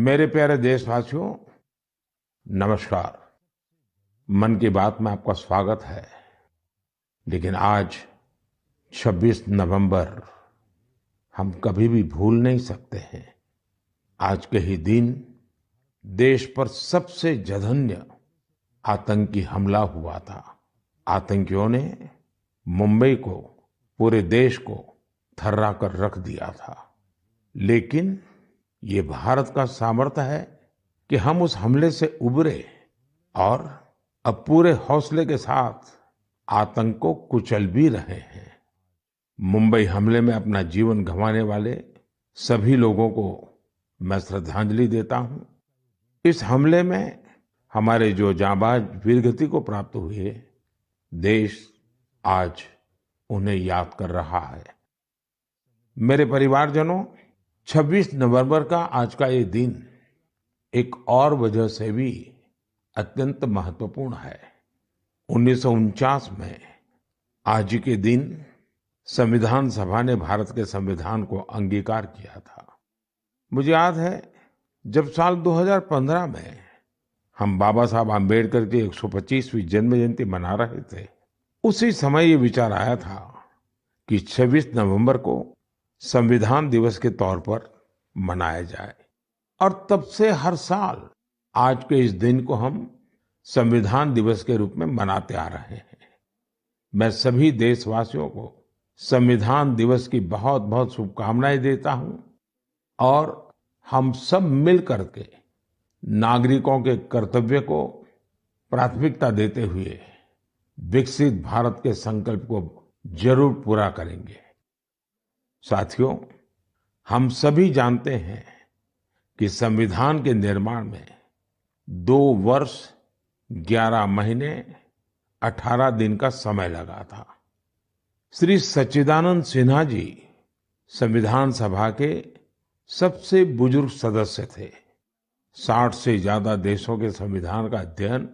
मेरे प्यारे देशवासियों, नमस्कार। मन की बात में आपका स्वागत है। लेकिन आज 26 नवंबर हम कभी भी भूल नहीं सकते हैं। आज के ही दिन देश पर सबसे जघन्य आतंकी हमला हुआ था। आतंकियों ने मुंबई को, पूरे देश को थर्रा कर रख दिया था। लेकिन ये भारत का सामर्थ्य है कि हम उस हमले से उबरे और अब पूरे हौसले के साथ आतंक को कुचल भी रहे हैं। मुंबई हमले में अपना जीवन गंवाने वाले सभी लोगों को मैं श्रद्धांजलि देता हूं। इस हमले में हमारे जो जांबाज वीरगति को प्राप्त हुए, देश आज उन्हें याद कर रहा है। मेरे परिवारजनों, 26 नवंबर का आज का ये दिन एक और वजह से भी अत्यंत महत्वपूर्ण है। 1949 में आज ही के दिन संविधान सभा ने भारत के संविधान को अंगीकार किया था। मुझे याद है, जब साल 2015 में हम बाबा साहब आम्बेडकर की 125वीं जन्म जयंती मना रहे थे, उसी समय ये विचार आया था कि 26 नवंबर को संविधान दिवस के तौर पर मनाया जाए। और तब से हर साल आज के इस दिन को हम संविधान दिवस के रूप में मनाते आ रहे हैं। मैं सभी देशवासियों को संविधान दिवस की बहुत बहुत शुभकामनाएं देता हूं और हम सब मिल करके नागरिकों के कर्तव्य को प्राथमिकता देते हुए विकसित भारत के संकल्प को जरूर पूरा करेंगे। साथियों, हम सभी जानते हैं कि संविधान के निर्माण में 2 वर्ष 11 महीने 18 दिन का समय लगा था। श्री सच्चिदानंद सिन्हा जी संविधान सभा के सबसे बुजुर्ग सदस्य थे। 60 से ज्यादा देशों के संविधान का अध्ययन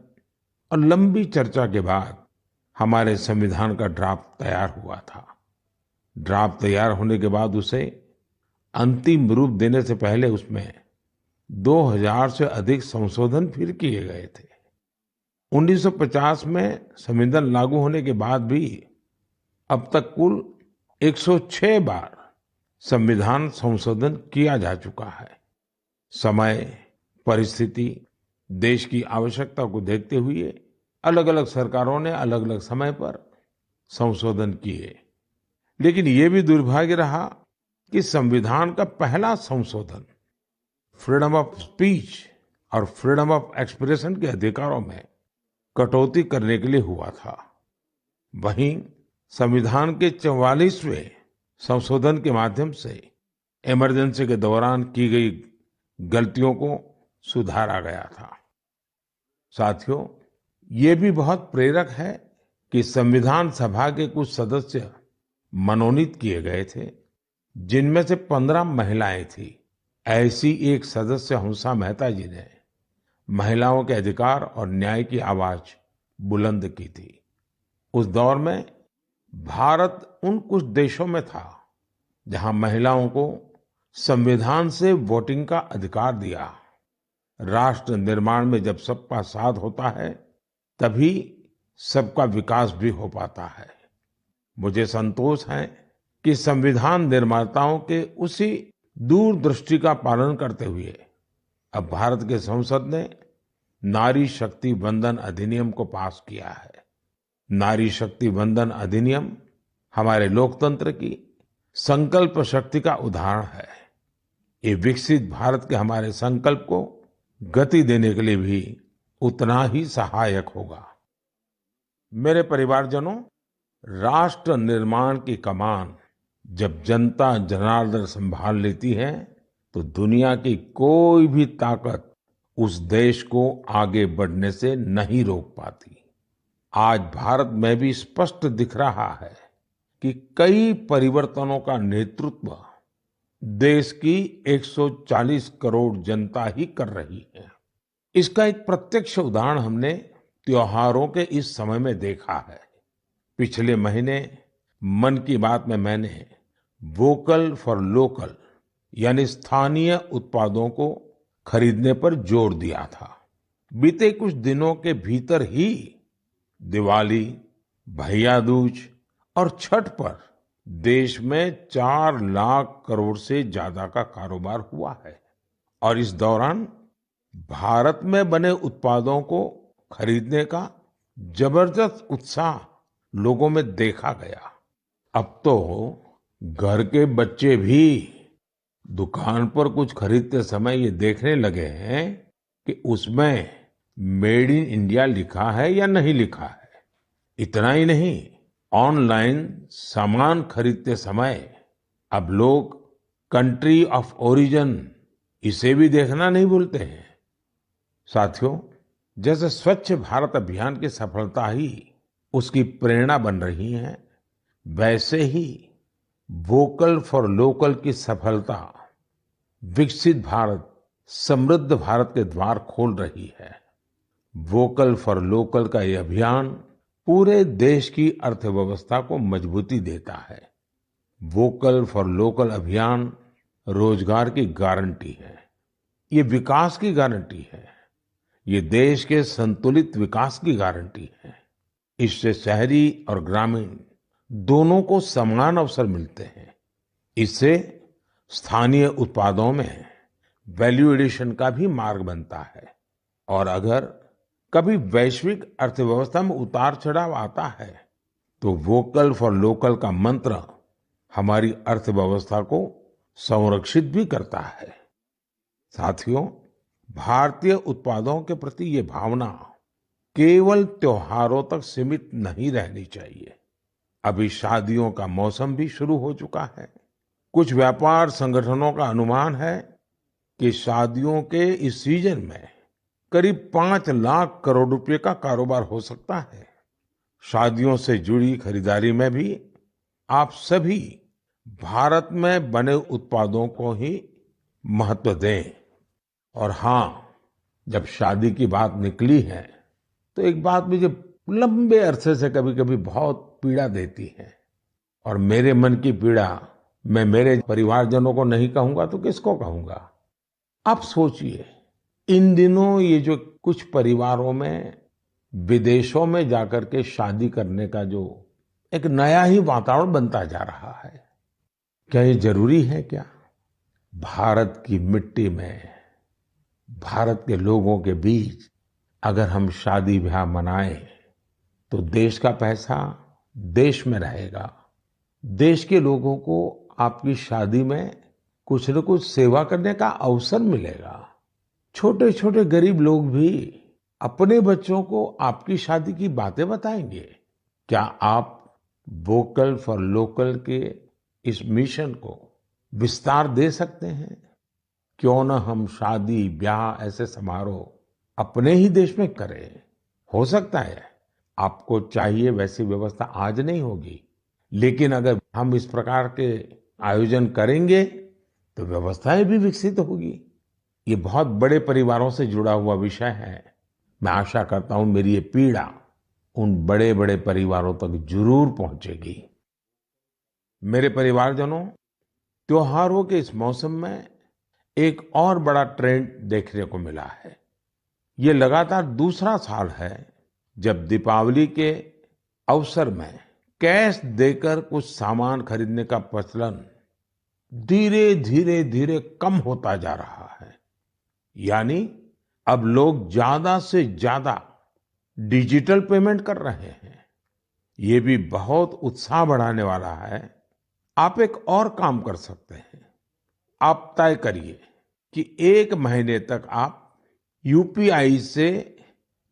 और लंबी चर्चा के बाद हमारे संविधान का ड्राफ्ट तैयार हुआ था। ड्राफ्ट तैयार होने के बाद उसे अंतिम रूप देने से पहले उसमें 2000 से अधिक संशोधन फिर किए गए थे। 1950 में संविधान लागू होने के बाद भी अब तक कुल 106 बार संविधान संशोधन किया जा चुका है। समय, परिस्थिति, देश की आवश्यकता को देखते हुए अलग अलग सरकारों ने अलग अलग समय पर संशोधन किए। लेकिन ये भी दुर्भाग्य रहा कि संविधान का पहला संशोधन फ्रीडम ऑफ स्पीच और फ्रीडम ऑफ एक्सप्रेशन के अधिकारों में कटौती करने के लिए हुआ था। वहीं संविधान के 44वें संशोधन के माध्यम से इमरजेंसी के दौरान की गई गलतियों को सुधारा गया था। साथियों, ये भी बहुत प्रेरक है कि संविधान सभा के कुछ सदस्य मनोनीत किए गए थे, जिनमें से 15 महिलाएं थी। ऐसी एक सदस्य हंसा मेहता जी ने महिलाओं के अधिकार और न्याय की आवाज बुलंद की थी। उस दौर में भारत उन कुछ देशों में था जहां महिलाओं को संविधान से वोटिंग का अधिकार दिया। राष्ट्र निर्माण में जब सबका साथ होता है, तभी सबका विकास भी हो पाता है। मुझे संतोष है कि संविधान निर्माताओं के उसी दूरदृष्टि का पालन करते हुए अब भारत के संसद ने नारी शक्ति वंदन अधिनियम को पास किया है। नारी शक्ति वंदन अधिनियम हमारे लोकतंत्र की संकल्प शक्ति का उदाहरण है। ये विकसित भारत के हमारे संकल्प को गति देने के लिए भी उतना ही सहायक होगा। मेरे परिवारजनों, राष्ट्र निर्माण की कमान जब जनता जनार्दन संभाल लेती है, तो दुनिया की कोई भी ताकत उस देश को आगे बढ़ने से नहीं रोक पाती। आज भारत में भी स्पष्ट दिख रहा है कि कई परिवर्तनों का नेतृत्व देश की 140 करोड़ जनता ही कर रही है। इसका एक प्रत्यक्ष उदाहरण हमने त्योहारों के इस समय में देखा है। पिछले महीने मन की बात में मैंने वोकल फॉर लोकल यानी स्थानीय उत्पादों को खरीदने पर जोर दिया था। बीते कुछ दिनों के भीतर ही दिवाली, भैया दूज और छठ पर देश में 4 लाख करोड़ से ज्यादा का कारोबार हुआ है। और इस दौरान भारत में बने उत्पादों को खरीदने का जबरदस्त उत्साह लोगों में देखा गया। अब तो घर के बच्चे भी दुकान पर कुछ खरीदते समय ये देखने लगे हैं कि उसमें मेड इन इंडिया लिखा है या नहीं लिखा है। इतना ही नहीं, ऑनलाइन सामान खरीदते समय अब लोग कंट्री ऑफ ओरिजिन इसे भी देखना नहीं भूलते हैं। साथियों, जैसे स्वच्छ भारत अभियान की सफलता ही उसकी प्रेरणा बन रही है, वैसे ही वोकल फॉर लोकल की सफलता विकसित भारत, समृद्ध भारत के द्वार खोल रही है। वोकल फॉर लोकल का ये अभियान पूरे देश की अर्थव्यवस्था को मजबूती देता है। वोकल फॉर लोकल अभियान रोजगार की गारंटी है, ये विकास की गारंटी है, ये देश के संतुलित विकास की गारंटी है। इससे शहरी और ग्रामीण दोनों को समान अवसर मिलते हैं। इससे स्थानीय उत्पादों में वैल्यू एडिशन का भी मार्ग बनता है। और अगर कभी वैश्विक अर्थव्यवस्था में उतार चढ़ाव आता है, तो वोकल फॉर लोकल का मंत्र हमारी अर्थव्यवस्था को संरक्षित भी करता है। साथियों, भारतीय उत्पादों के प्रति ये भावना केवल त्योहारों तक सीमित नहीं रहनी चाहिए। अभी शादियों का मौसम भी शुरू हो चुका है। कुछ व्यापार संगठनों का अनुमान है कि शादियों के इस सीजन में करीब 5 लाख करोड़ रुपए का कारोबार हो सकता है। शादियों से जुड़ी खरीदारी में भी आप सभी भारत में बने उत्पादों को ही महत्व दें। और हाँ, जब शादी की बात निकली है, तो एक बात मुझे लंबे अरसे से कभी कभी बहुत पीड़ा देती है। और मेरे मन की पीड़ा मैं मेरे परिवारजनों को नहीं कहूंगा तो किसको कहूंगा। आप सोचिए, इन दिनों ये जो कुछ परिवारों में विदेशों में जाकर के शादी करने का जो एक नया ही वातावरण बनता जा रहा है, क्या ये जरूरी है क्या? भारत की मिट्टी में, भारत के लोगों के बीच अगर हम शादी ब्याह मनाएं, तो देश का पैसा देश में रहेगा। देश के लोगों को आपकी शादी में कुछ न कुछ सेवा करने का अवसर मिलेगा। छोटे छोटे गरीब लोग भी अपने बच्चों को आपकी शादी की बातें बताएंगे। क्या आप वोकल फॉर लोकल के इस मिशन को विस्तार दे सकते हैं? क्यों न हम शादी ब्याह ऐसे समारोह अपने ही देश में करें। हो सकता है आपको चाहिए वैसी व्यवस्था आज नहीं होगी, लेकिन अगर हम इस प्रकार के आयोजन करेंगे तो व्यवस्थाएं भी विकसित होगी। ये बहुत बड़े परिवारों से जुड़ा हुआ विषय है। मैं आशा करता हूं मेरी ये पीड़ा उन बड़े बड़े परिवारों तक जरूर पहुंचेगी। मेरे परिवारजनों, त्योहारों के इस मौसम में एक और बड़ा ट्रेंड देखने को मिला है। ये लगातार दूसरा साल है जब दीपावली के अवसर में कैश देकर कुछ सामान खरीदने का प्रचलन धीरे धीरे कम होता जा रहा है। यानी अब लोग ज्यादा से ज्यादा डिजिटल पेमेंट कर रहे हैं। ये भी बहुत उत्साह बढ़ाने वाला है। आप एक और काम कर सकते हैं। आप तय करिए कि 1 महीने तक आप यूपीआई से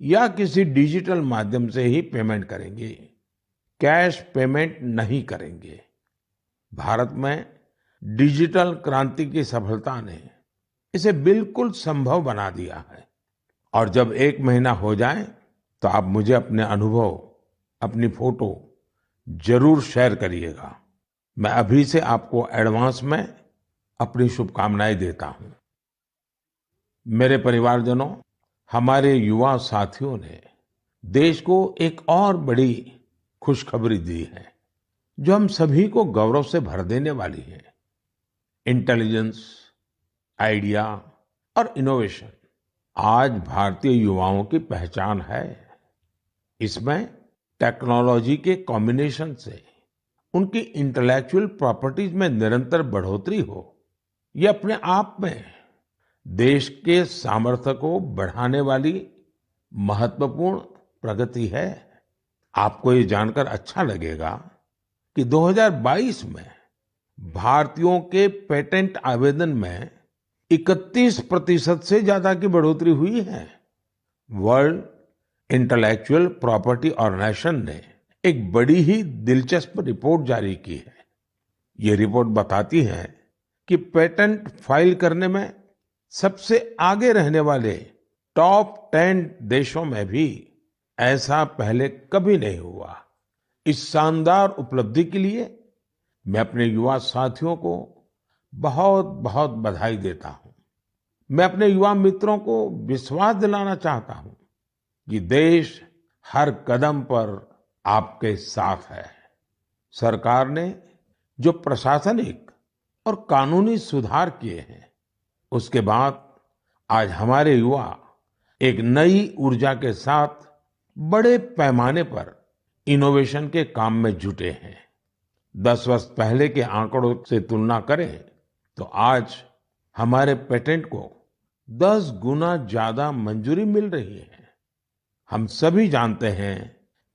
या किसी डिजिटल माध्यम से ही पेमेंट करेंगे, कैश पेमेंट नहीं करेंगे। भारत में डिजिटल क्रांति की सफलता ने इसे बिल्कुल संभव बना दिया है। और जब 1 महीना हो जाए तो आप मुझे अपने अनुभव, अपनी फोटो जरूर शेयर करिएगा। मैं अभी से आपको एडवांस में अपनी शुभकामनाएं देता हूं। मेरे परिवारजनों, हमारे युवा साथियों ने देश को एक और बड़ी खुशखबरी दी है, जो हम सभी को गौरव से भर देने वाली है। इंटेलिजेंस, आइडिया और इनोवेशन आज भारतीय युवाओं की पहचान है। इसमें टेक्नोलॉजी के कॉम्बिनेशन से उनकी इंटेलेक्चुअल प्रॉपर्टीज में निरंतर बढ़ोतरी हो, ये अपने आप में देश के सामर्थ्य को बढ़ाने वाली महत्वपूर्ण प्रगति है। आपको ये जानकर अच्छा लगेगा कि 2022 में भारतीयों के पेटेंट आवेदन में 31% से ज्यादा की बढ़ोतरी हुई है। वर्ल्ड इंटेलेक्चुअल प्रॉपर्टी ऑर्गेनाइजेशन ने एक बड़ी ही दिलचस्प रिपोर्ट जारी की है। ये रिपोर्ट बताती है कि पेटेंट फाइल करने में सबसे आगे रहने वाले टॉप 10 देशों में भी ऐसा पहले कभी नहीं हुआ। इस शानदार उपलब्धि के लिए मैं अपने युवा साथियों को बहुत बहुत बधाई देता हूं। मैं अपने युवा मित्रों को विश्वास दिलाना चाहता हूं कि देश हर कदम पर आपके साथ है। सरकार ने जो प्रशासनिक और कानूनी सुधार किए हैं, उसके बाद आज हमारे युवा एक नई ऊर्जा के साथ बड़े पैमाने पर इनोवेशन के काम में जुटे हैं। 10 वर्ष पहले के आंकड़ों से तुलना करें तो आज हमारे पेटेंट को 10 गुना ज्यादा मंजूरी मिल रही है। हम सभी जानते हैं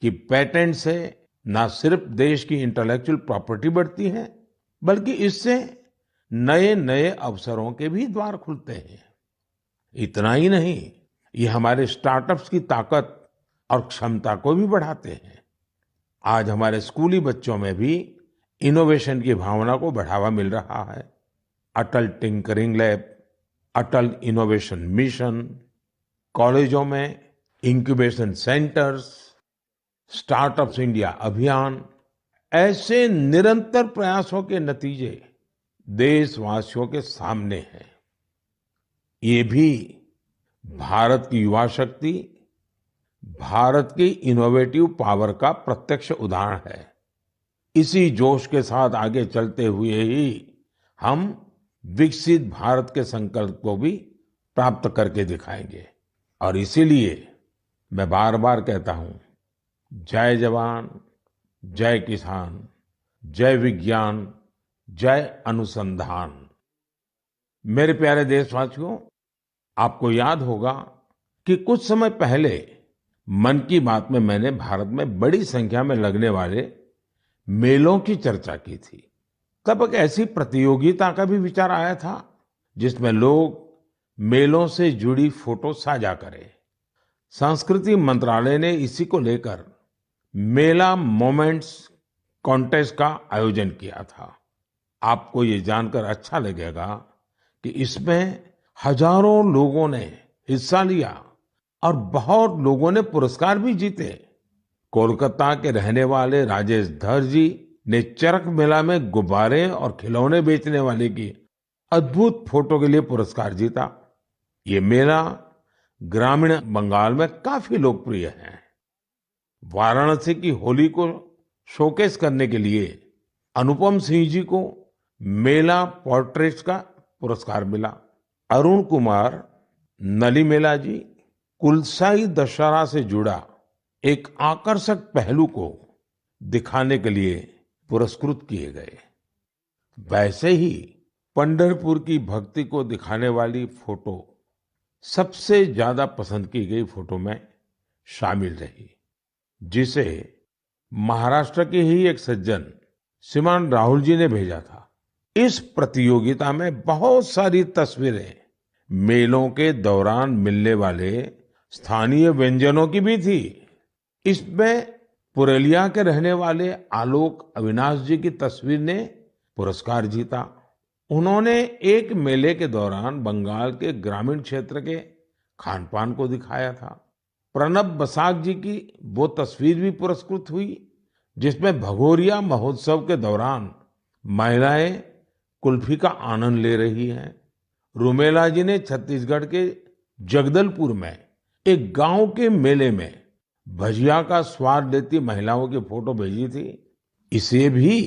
कि पेटेंट से न सिर्फ देश की इंटेलेक्चुअल प्रॉपर्टी बढ़ती है, बल्कि इससे नए नए अवसरों के भी द्वार खुलते हैं। इतना ही नहीं, ये हमारे स्टार्टअप्स की ताकत और क्षमता को भी बढ़ाते हैं। आज हमारे स्कूली बच्चों में भी इनोवेशन की भावना को बढ़ावा मिल रहा है। अटल टिंकरिंग लैब, अटल इनोवेशन मिशन, कॉलेजों में इंक्यूबेशन सेंटर्स, स्टार्टअप्स इंडिया अभियान, ऐसे निरंतर प्रयासों के नतीजे देशवासियों के सामने हैं। ये भी भारत की युवा शक्ति, भारत की इनोवेटिव पावर का प्रत्यक्ष उदाहरण है। इसी जोश के साथ आगे चलते हुए ही हम विकसित भारत के संकल्प को भी प्राप्त करके दिखाएंगे। और इसीलिए मैं बार बार कहता हूं, जय जवान, जय किसान, जय विज्ञान, जय अनुसंधान। मेरे प्यारे देशवासियों, आपको याद होगा कि कुछ समय पहले मन की बात में मैंने भारत में बड़ी संख्या में लगने वाले मेलों की चर्चा की थी। तब एक ऐसी प्रतियोगिता का भी विचार आया था जिसमें लोग मेलों से जुड़ी फोटो साझा करें। संस्कृति मंत्रालय ने इसी को लेकर मेला मोमेंट्स कॉन्टेस्ट का आयोजन किया था। आपको ये जानकर अच्छा लगेगा कि इसमें हजारों लोगों ने हिस्सा लिया और बहुत लोगों ने पुरस्कार भी जीते। कोलकाता के रहने वाले राजेश धर जी ने चरक मेला में गुब्बारे और खिलौने बेचने वाले की अद्भुत फोटो के लिए पुरस्कार जीता। ये मेला ग्रामीण बंगाल में काफी लोकप्रिय है। वाराणसी की होली को शोकेस करने के लिए अनुपम सिंह जी को मेला पोर्ट्रेट्स का पुरस्कार मिला। अरुण कुमार नलीमेला जी कुलसाई दशहरा से जुड़ा एक आकर्षक पहलू को दिखाने के लिए पुरस्कृत किए गए। वैसे ही पंढरपुर की भक्ति को दिखाने वाली फोटो सबसे ज्यादा पसंद की गई फोटो में शामिल रही, जिसे महाराष्ट्र के ही एक सज्जन श्रीमान राहुल जी ने भेजा था। इस प्रतियोगिता में बहुत सारी तस्वीरें मेलों के दौरान मिलने वाले स्थानीय व्यंजनों की भी थी। इसमें पुरुलिया के रहने वाले आलोक अविनाश जी की तस्वीर ने पुरस्कार जीता। उन्होंने एक मेले के दौरान बंगाल के ग्रामीण क्षेत्र के खान पान को दिखाया था। प्रणब बसाक जी की वो तस्वीर भी पुरस्कृत हुई जिसमें भगोरिया महोत्सव के दौरान महिलाएं कुल्फी का आनंद ले रही हैं। रूमेला जी ने छत्तीसगढ़ के जगदलपुर में एक गांव के मेले में भजिया का स्वाद लेती महिलाओं की फोटो भेजी थी। इसे भी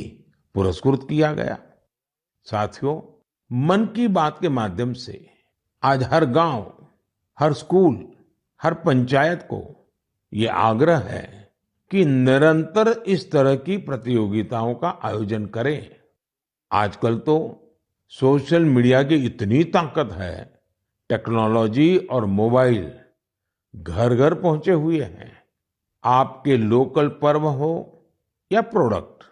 पुरस्कृत किया गया। साथियों, मन की बात के माध्यम से आज हर गांव, हर स्कूल, हर पंचायत को ये आग्रह है कि निरंतर इस तरह की प्रतियोगिताओं का आयोजन करें। आजकल तो सोशल मीडिया की इतनी ताकत है, टेक्नोलॉजी और मोबाइल घर घर पहुंचे हुए हैं। आपके लोकल पर्व हो या प्रोडक्ट,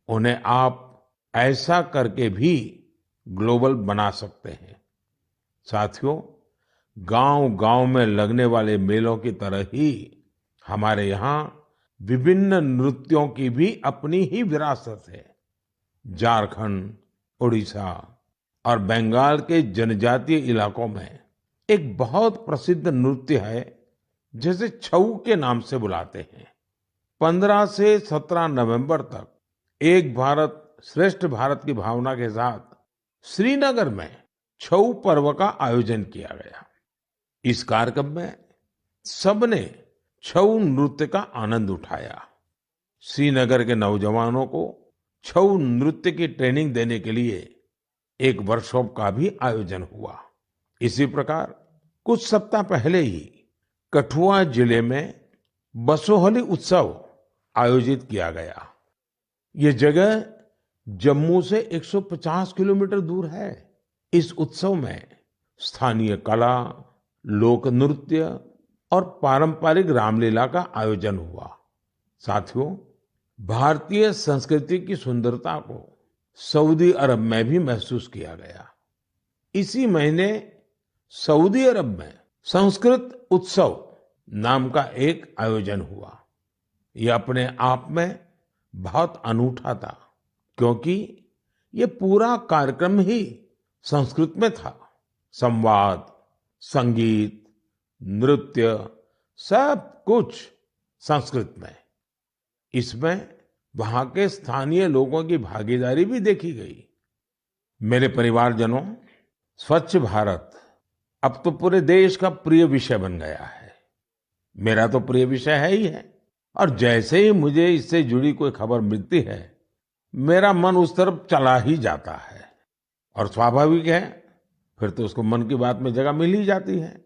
उन्हें आप ऐसा करके भी ग्लोबल बना सकते हैं। साथियों, गांव-गांव में लगने वाले मेलों की तरह ही हमारे यहाँ विभिन्न नृत्यों की भी अपनी ही विरासत है। झारखंड, उड़ीसा और बंगाल के जनजातीय इलाकों में एक बहुत प्रसिद्ध नृत्य है जिसे छऊ के नाम से बुलाते हैं। 15 से 17 नवंबर तक एक भारत श्रेष्ठ भारत की भावना के साथ श्रीनगर में छऊ पर्व का आयोजन किया गया। इस कार्यक्रम में सबने छऊ नृत्य का आनंद उठाया। श्रीनगर के नौजवानों को छऊ नृत्य की ट्रेनिंग देने के लिए एक वर्कशॉप का भी आयोजन हुआ। इसी प्रकार कुछ सप्ताह पहले ही कठुआ जिले में बसोहली उत्सव आयोजित किया गया। ये जगह जम्मू से 150 किलोमीटर दूर है। इस उत्सव में स्थानीय कला, लोक नृत्य और पारंपरिक रामलीला का आयोजन हुआ। साथियों, भारतीय संस्कृति की सुंदरता को सऊदी अरब में भी महसूस किया गया। इसी महीने सऊदी अरब में संस्कृत उत्सव नाम का एक आयोजन हुआ। यह अपने आप में बहुत अनूठा था, क्योंकि ये पूरा कार्यक्रम ही संस्कृत में था। संवाद, संगीत, नृत्य, सब कुछ संस्कृत में। इसमें वहां के स्थानीय लोगों की भागीदारी भी देखी गई। मेरे परिवारजनों, स्वच्छ भारत अब तो पूरे देश का प्रिय विषय बन गया है। मेरा तो प्रिय विषय है ही है, और जैसे ही मुझे इससे जुड़ी कोई खबर मिलती है, मेरा मन उस तरफ चला ही जाता है। और स्वाभाविक है, फिर तो उसको मन की बात में जगह मिल ही जाती है।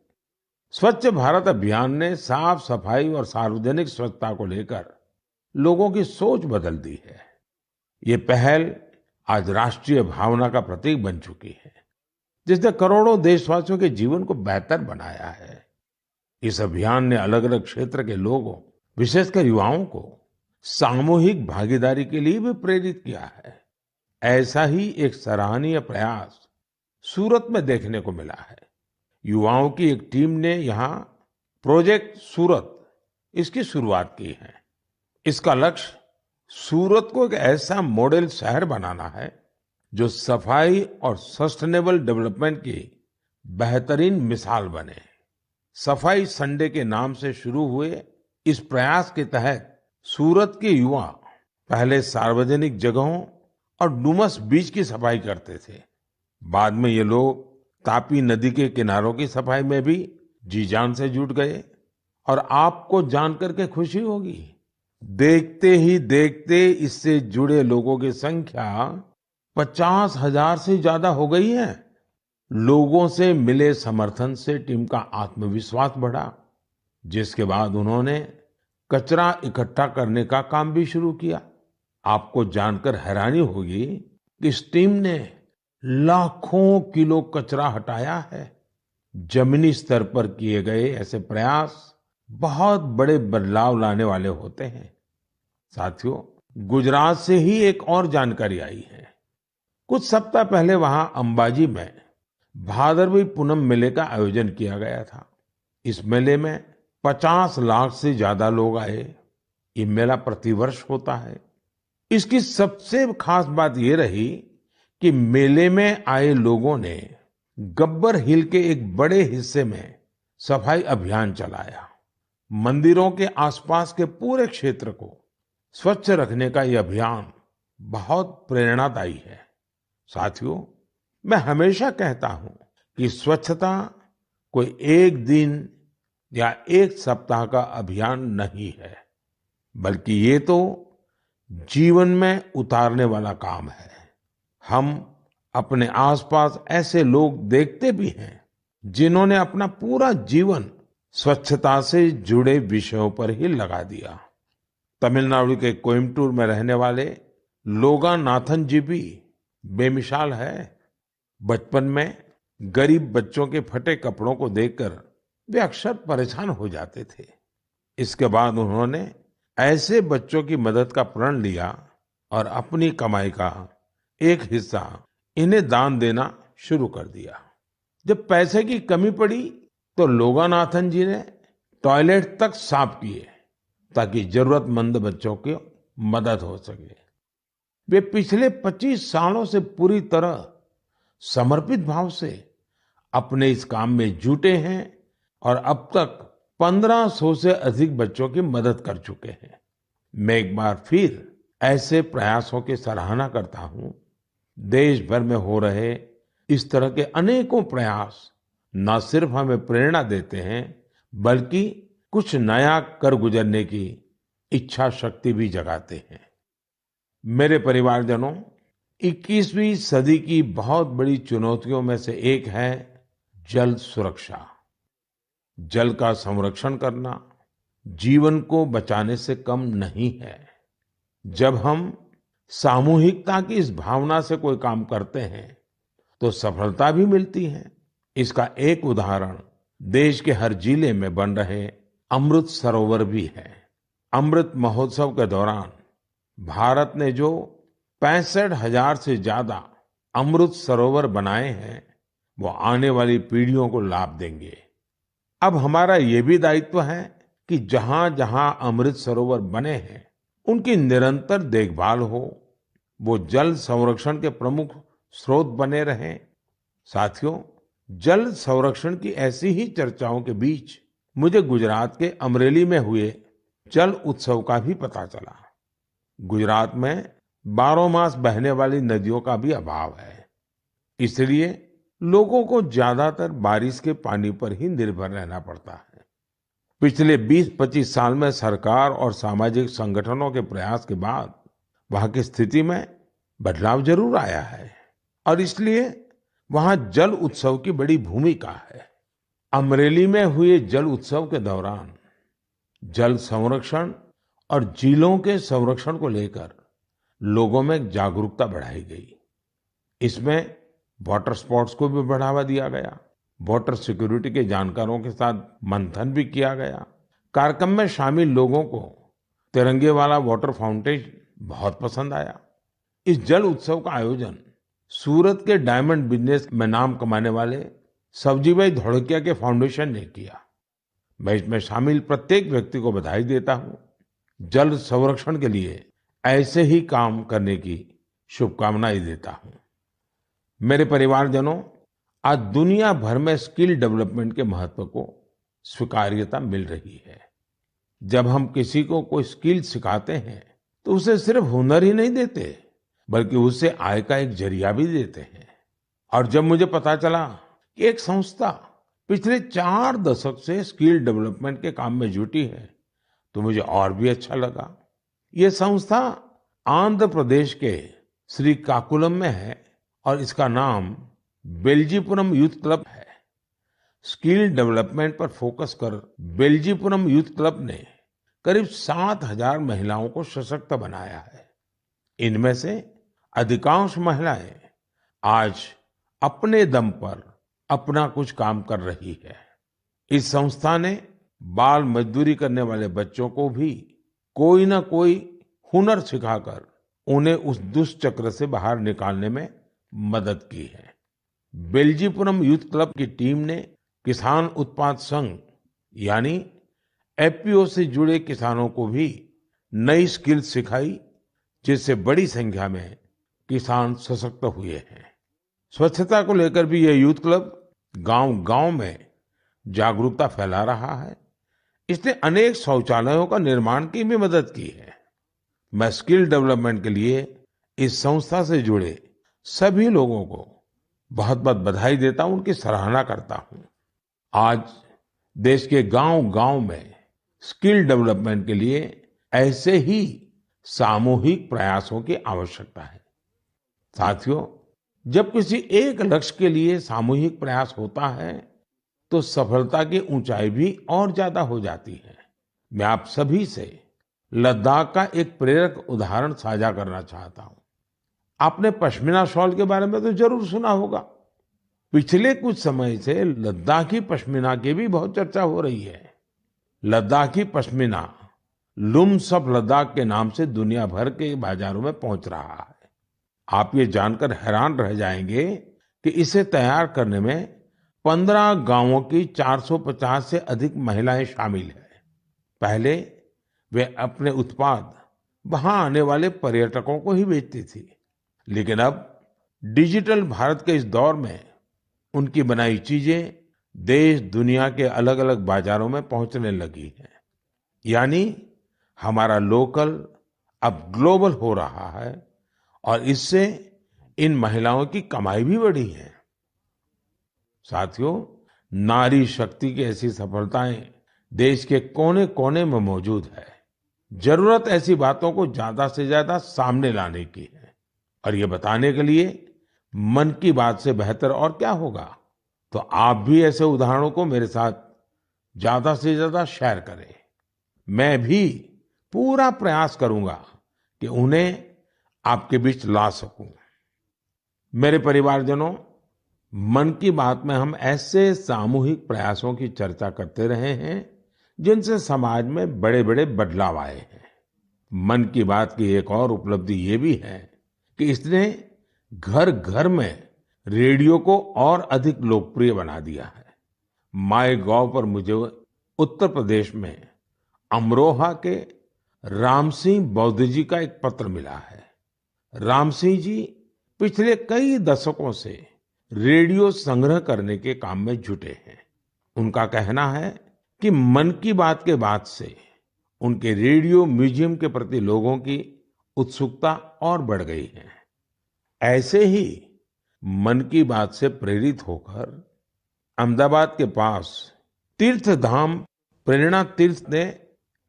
स्वच्छ भारत अभियान ने साफ सफाई और सार्वजनिक स्वच्छता को लेकर लोगों की सोच बदल दी है। ये पहल आज राष्ट्रीय भावना का प्रतीक बन चुकी है, जिसने करोड़ों देशवासियों के जीवन को बेहतर बनाया है। इस अभियान ने अलग अलग क्षेत्र के लोगों, विशेषकर युवाओं को सामूहिक भागीदारी के लिए भी प्रेरित किया है। ऐसा ही एक सराहनीय प्रयास सूरत में देखने को मिला है। युवाओं की एक टीम ने यहाँ प्रोजेक्ट सूरत, इसकी शुरुआत की है। इसका लक्ष्य सूरत को एक ऐसा मॉडल शहर बनाना है जो सफाई और सस्टेनेबल डेवलपमेंट की बेहतरीन मिसाल बने। सफाई संडे के नाम से शुरू हुए इस प्रयास के तहत सूरत के युवा पहले सार्वजनिक जगहों और डुमस बीच की सफाई करते थे। बाद में ये लोग तापी नदी के किनारों की सफाई में भी जी जान से जुट गए। और आपको जानकर के खुशी होगी, देखते ही देखते इससे जुड़े लोगों की संख्या 50,000 से ज्यादा हो गई है। लोगों से मिले समर्थन से टीम का आत्मविश्वास बढ़ा, जिसके बाद उन्होंने कचरा इकट्ठा करने का काम भी शुरू किया। आपको जानकर हैरानी होगी कि इस टीम ने लाखों किलो कचरा हटाया है। जमीनी स्तर पर किए गए ऐसे प्रयास बहुत बड़े बदलाव लाने वाले होते हैं। साथियों, गुजरात से ही एक और जानकारी आई है। कुछ सप्ताह पहले वहां अंबाजी में भादरवी पूनम मेले का आयोजन किया गया था। इस मेले में 50 लाख से ज्यादा लोग आए। ये मेला प्रतिवर्ष होता है। इसकी सबसे खास बात ये रही कि मेले में आए लोगों ने गब्बर हिल के एक बड़े हिस्से में सफाई अभियान चलाया। मंदिरों के आसपास के पूरे क्षेत्र को स्वच्छ रखने का यह अभियान बहुत प्रेरणादायी है। साथियों, मैं हमेशा कहता हूं कि स्वच्छता कोई एक दिन या एक सप्ताह का अभियान नहीं है, बल्कि ये तो जीवन में उतारने वाला काम है। हम अपने आसपास ऐसे लोग देखते भी हैं जिन्होंने अपना पूरा जीवन स्वच्छता से जुड़े विषयों पर ही लगा दिया। तमिलनाडु के कोयम्बटूर में रहने वाले लोगानाथन जी भी बेमिसाल है। बचपन में गरीब बच्चों के फटे कपड़ों को देखकर वे अक्सर परेशान हो जाते थे। इसके बाद उन्होंने ऐसे बच्चों की मदद का प्रण लिया और अपनी कमाई का एक हिस्सा इन्हें दान देना शुरू कर दिया। जब पैसे की कमी पड़ी तो लोगानाथन जी ने टॉयलेट तक साफ किए ताकि जरूरतमंद बच्चों की मदद हो सके। वे पिछले 25 सालों से पूरी तरह समर्पित भाव से अपने इस काम में जुटे हैं और अब तक 1500 से अधिक बच्चों की मदद कर चुके हैं। मैं एक बार फिर ऐसे प्रयासों की सराहना करता हूं। देश भर में हो रहे इस तरह के अनेकों प्रयास न सिर्फ हमें प्रेरणा देते हैं बल्कि कुछ नया कर गुजरने की इच्छा शक्ति भी जगाते हैं। मेरे परिवारजनों, 21वीं सदी की बहुत बड़ी चुनौतियों में से एक है जल सुरक्षा। जल का संरक्षण करना जीवन को बचाने से कम नहीं है। जब हम सामूहिकता की इस भावना से कोई काम करते हैं तो सफलता भी मिलती है। इसका एक उदाहरण देश के हर जिले में बन रहे अमृत सरोवर भी है। अमृत महोत्सव के दौरान भारत ने जो 65,000 से ज्यादा अमृत सरोवर बनाए हैं वो आने वाली पीढ़ियों को लाभ देंगे। अब हमारा ये भी दायित्व है कि जहां जहां अमृत सरोवर बने हैं उनकी निरंतर देखभाल हो, वो जल संरक्षण के प्रमुख स्रोत बने रहें। साथियों, जल संरक्षण की ऐसी ही चर्चाओं के बीच मुझे गुजरात के अमरेली में हुए जल उत्सव का भी पता चला। गुजरात में 12 मास बहने वाली नदियों का भी अभाव है, इसलिए लोगों को ज्यादातर बारिश के पानी पर ही निर्भर रहना पड़ता है। पिछले 20-25 साल में सरकार और सामाजिक संगठनों के प्रयास के बाद वहां की स्थिति में बदलाव जरूर आया है और इसलिए वहां जल उत्सव की बड़ी भूमिका है। अमरेली में हुए जल उत्सव के दौरान जल संरक्षण और झीलों के संरक्षण को लेकर लोगों में जागरूकता बढ़ाई गई। इसमें वाटर स्पोर्ट्स को भी बढ़ावा दिया गया। वाटर सिक्योरिटी के जानकारों के साथ मंथन भी किया गया। कार्यक्रम में शामिल लोगों को तिरंगे वाला वाटर फाउंटेन बहुत पसंद आया। इस जल उत्सव का आयोजन सूरत के डायमंड बिजनेस में नाम कमाने वाले सब्जीभाई धोड़किया के फाउंडेशन ने किया। मैं इसमें शामिल प्रत्येक व्यक्ति को बधाई देता हूं। जल संरक्षण के लिए ऐसे ही काम करने की शुभकामनाएं देता हूं। मेरे परिवारजनों, आज दुनिया भर में स्किल डेवलपमेंट के महत्व को स्वीकार्यता मिल रही है। जब हम किसी को कोई स्किल सिखाते हैं तो उसे सिर्फ हुनर ही नहीं देते बल्कि उसे आय का एक जरिया भी देते हैं। और जब मुझे पता चला कि एक संस्था पिछले 4 दशक से स्किल डेवलपमेंट के काम में जुटी है तो मुझे और भी अच्छा लगा। ये संस्था आंध्र प्रदेश के श्रीकाकुलम में है और इसका नाम बेल्जीपुरम यूथ क्लब है। स्किल डेवलपमेंट पर फोकस कर बेल्जीपुरम यूथ क्लब ने करीब 7,000 महिलाओं को सशक्त बनाया है। इनमें से अधिकांश महिलाएं आज अपने दम पर अपना कुछ काम कर रही है। इस संस्था ने बाल मजदूरी करने वाले बच्चों को भी कोई ना कोई हुनर सिखाकर उन्हें उस दुष्चक्र से बाहर निकालने में मदद की है। बेल्जीपुरम यूथ क्लब की टीम ने किसान उत्पाद संघ यानी एफपीओ से जुड़े किसानों को भी नई स्किल सिखाई, जिससे बड़ी संख्या में किसान सशक्त हुए हैं। स्वच्छता को लेकर भी यह यूथ क्लब गांव-गांव में जागरूकता फैला रहा है। इसने अनेक शौचालयों का निर्माण की भी मदद की है। मैं स्किल डेवलपमेंट के लिए इस संस्था से जुड़े सभी लोगों को बहुत-बहुत बधाई देता हूं, उनकी सराहना करता हूं। आज देश के गांव-गांव में स्किल डेवलपमेंट के लिए ऐसे ही सामूहिक प्रयासों की आवश्यकता है। साथियों, जब किसी एक लक्ष्य के लिए सामूहिक प्रयास होता है तो सफलता की ऊंचाई भी और ज्यादा हो जाती है। मैं आप सभी से लद्दाख का एक प्रेरक उदाहरण साझा करना चाहता हूं। आपने पश्मीना शॉल के बारे में तो जरूर सुना होगा। पिछले कुछ समय से लद्दाखी पश्मीना की भी बहुत चर्चा हो रही है। लद्दाखी पश्मीना लुम्स ऑफ लद्दाख के नाम से दुनिया भर के बाजारों में पहुंच रहा है। आप ये जानकर हैरान रह जाएंगे कि इसे तैयार करने में 15 गांवों की 450 से अधिक महिलाएं शामिल हैं। पहले वे अपने उत्पाद वहां आने वाले पर्यटकों को ही बेचती थी, लेकिन अब डिजिटल भारत के इस दौर में उनकी बनाई चीजें देश दुनिया के अलग अलग बाजारों में पहुंचने लगी हैं। यानी हमारा लोकल अब ग्लोबल हो रहा है और इससे इन महिलाओं की कमाई भी बढ़ी है। साथियों, नारी शक्ति की ऐसी सफलताएं देश के कोने कोने में मौजूद है। जरूरत ऐसी बातों को ज्यादा से ज्यादा सामने लाने की है और ये बताने के लिए मन की बात से बेहतर और क्या होगा। तो आप भी ऐसे उदाहरणों को मेरे साथ ज्यादा से ज्यादा शेयर करें। मैं भी पूरा प्रयास करूंगा कि उन्हें आपके बीच ला सकूं। मेरे परिवारजनों, मन की बात में हम ऐसे सामूहिक प्रयासों की चर्चा करते रहे हैं जिनसे समाज में बड़े बड़े बदलाव आए हैं। मन की बात की एक और उपलब्धि ये भी है कि इसने घर घर में रेडियो को और अधिक लोकप्रिय बना दिया है। माय गॉव पर मुझे उत्तर प्रदेश में अमरोहा के राम सिंह बौद्ध जी का एक पत्र मिला है। राम सिंह जी पिछले कई दशकों से रेडियो संग्रह करने के काम में जुटे हैं। उनका कहना है कि मन की बात के बाद से उनके रेडियो म्यूजियम के प्रति लोगों की उत्सुकता और बढ़ गई है। ऐसे ही मन की बात से प्रेरित होकर अहमदाबाद के पास तीर्थ धाम प्रेरणा तीर्थ ने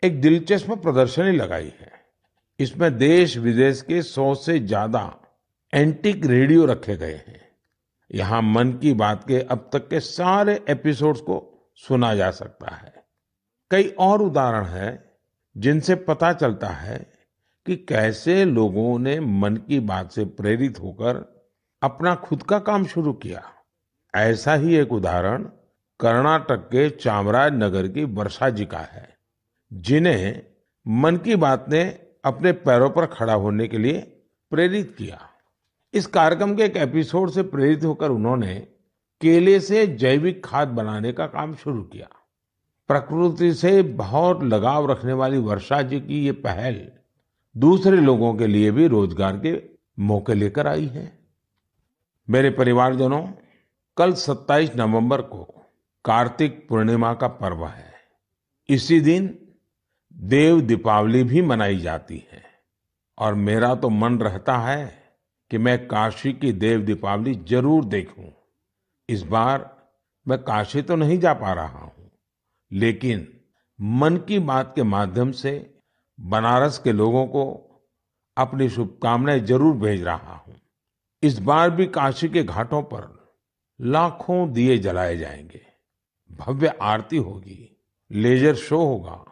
एक दिलचस्प प्रदर्शनी लगाई है। इसमें देश विदेश के 100 से ज्यादा एंटीक रेडियो रखे गए हैं। यहाँ मन की बात के अब तक के सारे एपिसोड्स को सुना जा सकता है। कई और उदाहरण हैं जिनसे पता चलता है कि कैसे लोगों ने मन की बात से प्रेरित होकर अपना खुद का काम शुरू किया। ऐसा ही एक उदाहरण कर्नाटक के चामराजनगर की वर्षा जी का है, जिन्हें मन की बात ने अपने पैरों पर खड़ा होने के लिए प्रेरित किया। इस कार्यक्रम के एक एपिसोड से प्रेरित होकर उन्होंने केले से जैविक खाद बनाने का काम शुरू किया। प्रकृति से बहुत लगाव रखने वाली वर्षा जी की ये पहल दूसरे लोगों के लिए भी रोजगार के मौके लेकर आई है। मेरे परिवारजनों, कल 27 नवंबर को कार्तिक पूर्णिमा का पर्व है। इसी दिन देव दीपावली भी मनाई जाती है और मेरा तो मन रहता है कि मैं काशी की देव दीपावली जरूर देखूं। इस बार मैं काशी तो नहीं जा पा रहा हूं, लेकिन मन की बात के माध्यम से बनारस के लोगों को अपनी शुभकामनाएं जरूर भेज रहा हूं। इस बार भी काशी के घाटों पर लाखों दिए जलाए जाएंगे, भव्य आरती होगी, लेजर शो होगा।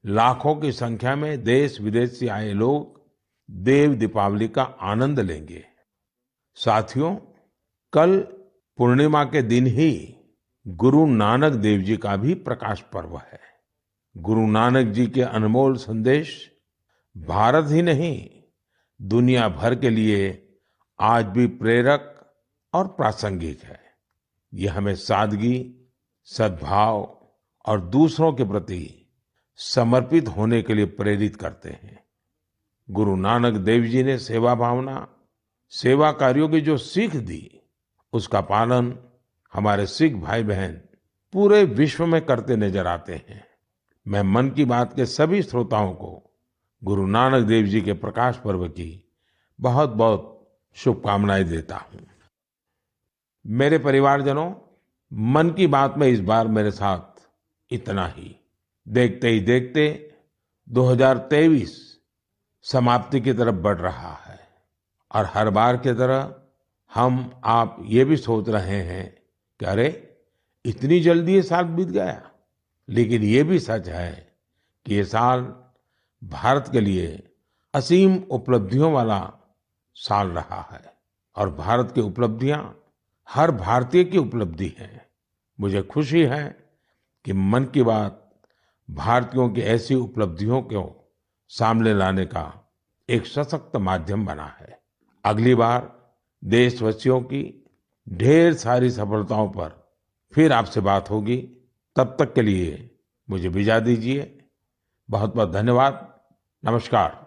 लाखों की संख्या में देश विदेश से आए लोग देव दीपावली का आनंद लेंगे। साथियों, कल पूर्णिमा के दिन ही गुरु नानक देव जी का भी प्रकाश पर्व है। गुरु नानक जी के अनमोल संदेश भारत ही नहीं, दुनिया भर के लिए आज भी प्रेरक और प्रासंगिक है। ये हमें सादगी, सद्भाव और दूसरों के प्रति समर्पित होने के लिए प्रेरित करते हैं। गुरु नानक देव जी ने सेवा भावना, सेवा कार्यों की जो सीख दी, उसका पालन हमारे सिख भाई बहन पूरे विश्व में करते नजर आते हैं। मैं मन की बात के सभी श्रोताओं को गुरु नानक देव जी के प्रकाश पर्व की बहुत बहुत शुभकामनाएं देता हूं। मेरे परिवारजनों, मन की बात में इस बार मेरे साथ इतना ही। देखते ही देखते 2023 समाप्ति की तरफ बढ़ रहा है और हर बार की तरह हम आप ये भी सोच रहे हैं कि अरे इतनी जल्दी ये साल बीत गया। लेकिन ये भी सच है कि ये साल भारत के लिए असीम उपलब्धियों वाला साल रहा है और भारत की उपलब्धियां हर भारतीय की उपलब्धि है। मुझे खुशी है कि मन की बात भारतीयों की ऐसी उपलब्धियों को सामने लाने का एक सशक्त माध्यम बना है। अगली बार देशवासियों की ढेर सारी सफलताओं पर फिर आपसे बात होगी। तब तक के लिए मुझे विदा दीजिए। बहुत बहुत धन्यवाद। नमस्कार।